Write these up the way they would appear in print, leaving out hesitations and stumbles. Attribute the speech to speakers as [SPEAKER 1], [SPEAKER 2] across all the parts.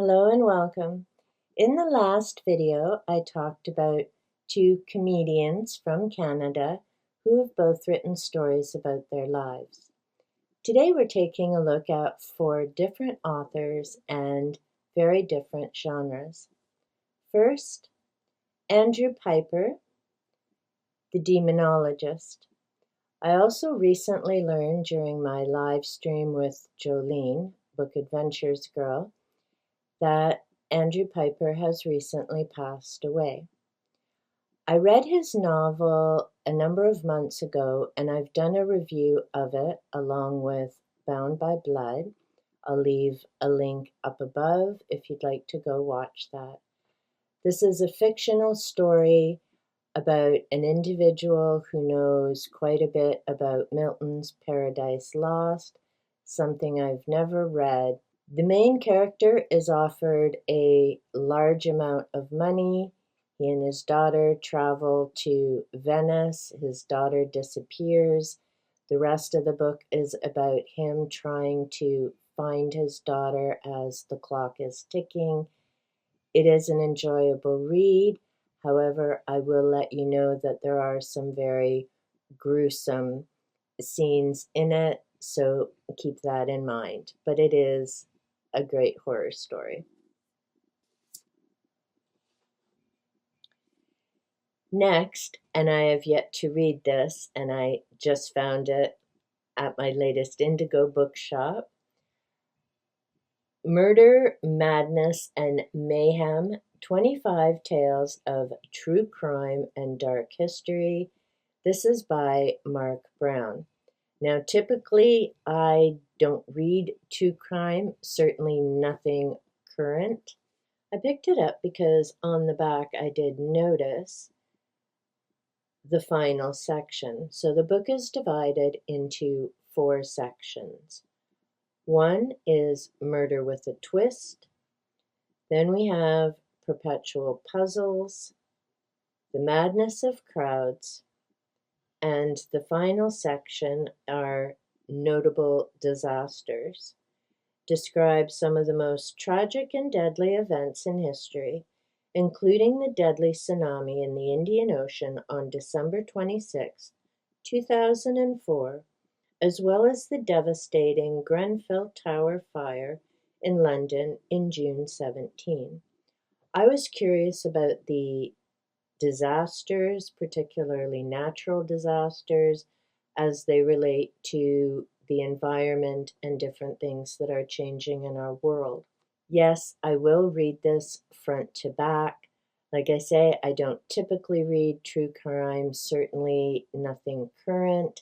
[SPEAKER 1] Hello and welcome. In the last video, I talked about two comedians from Canada who have both written stories about their lives. Today we're taking a look at four different authors and very different genres. First, Andrew Pyper, the Demonologist. I also recently learned during my live stream with Jolene, Book Adventures Girl, that Andrew Pyper has recently passed away. I read his novel a number of months ago, and I've done a review of it along with Bound by Blood. I'll leave a link up above if you'd like to go watch that. This is a fictional story about an individual who knows quite a bit about Milton's Paradise Lost, something I've never read. The main character is offered a large amount of money. He and his daughter travel to Venice. His daughter disappears. The rest of the book is about him trying to find his daughter as the clock is ticking. It is an enjoyable read. However, I will let you know that there are some very gruesome scenes in it, so keep that in mind. But it is a great horror story. Next, and I have yet to read this, and I just found it at my latest Indigo bookshop, Murder, Madness, and Mayhem, 25 Tales of True Crime and Dark History. This is by Mark Browne. Now, typically, I don't read true crime, certainly nothing current. I picked it up because on the back I did notice the final section. So the book is divided into 4 sections. One is Murder with a Twist. Then we have Perpetual Puzzles, The Madness of Crowds, and the final section are Notable Disasters. Describe some of the most tragic and deadly events in history, including the deadly tsunami in the Indian Ocean on December 26, 2004, as well as the devastating Grenfell Tower fire in London in June 17. I was curious about the disasters, particularly natural disasters, as they relate to the environment and different things that are changing in our world. Yes, I will read this front to back. Like I say, I don't typically read true crime, certainly nothing current,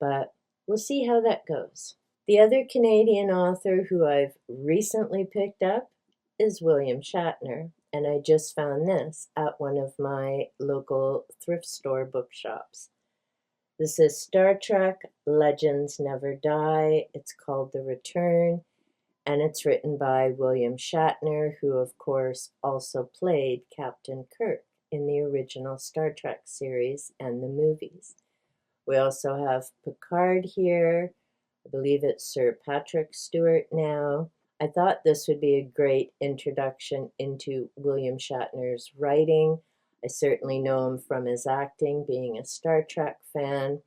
[SPEAKER 1] but we'll see how that goes. The other Canadian author who I've recently picked up is William Shatner, and I just found this at one of my local thrift store bookshops. This is Star Trek Legends Never Die. It's called The Return, and it's written by William Shatner, who of course also played Captain Kirk in the original Star Trek series and the movies. We also have Picard here. I believe it's Sir Patrick Stewart now. I thought this would be a great introduction into William Shatner's writing. I certainly know him from his acting, being a Star Trek fan.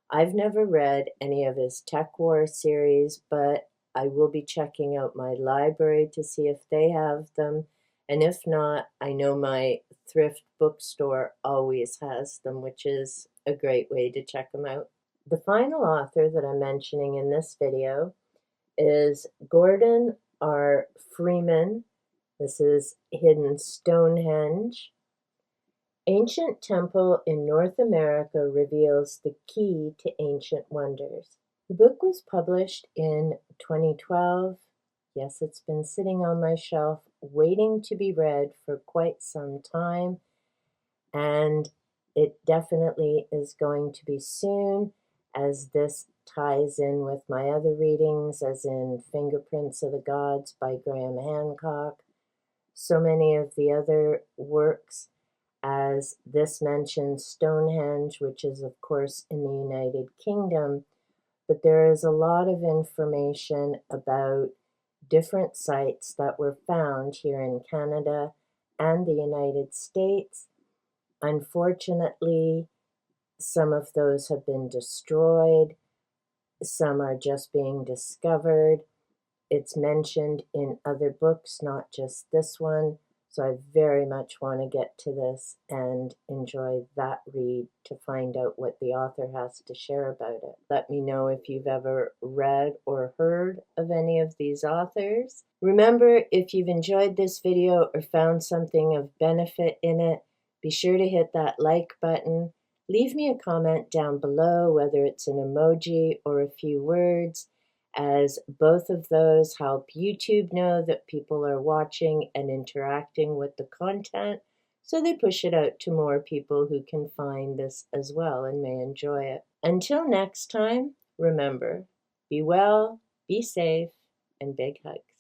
[SPEAKER 1] I've never read any of his Tech War series, but I will be checking out my library to see if they have them. And if not, I know my thrift bookstore always has them, which is a great way to check them out. The final author that I'm mentioning in this video is Gordon R. Freeman. This is Hidden Stonehenge. Ancient Temple in North America reveals the key to ancient wonders. The book was published in 2012. Yes, it's been sitting on my shelf waiting to be read for quite some time, and it definitely is going to be soon, as this ties in with my other readings, as in Fingerprints of the Gods by Graham Hancock, so many of the other works, as this mentions Stonehenge, which is of course in the United Kingdom, but there is a lot of information about different sites that were found here in Canada and the United States. Unfortunately, some of those have been destroyed. Some are just being discovered. It's mentioned in other books, not just this one. So I very much want to get to this and enjoy that read to find out what the author has to share about it. Let me know if you've ever read or heard of any of these authors. Remember, if you've enjoyed this video or found something of benefit in it, be sure to hit that like button. Leave me a comment down below, whether it's an emoji or a few words, as both of those help YouTube know that people are watching and interacting with the content, so they push it out to more people who can find this as well and may enjoy it. Until next time, remember, be well, be safe, and big hugs.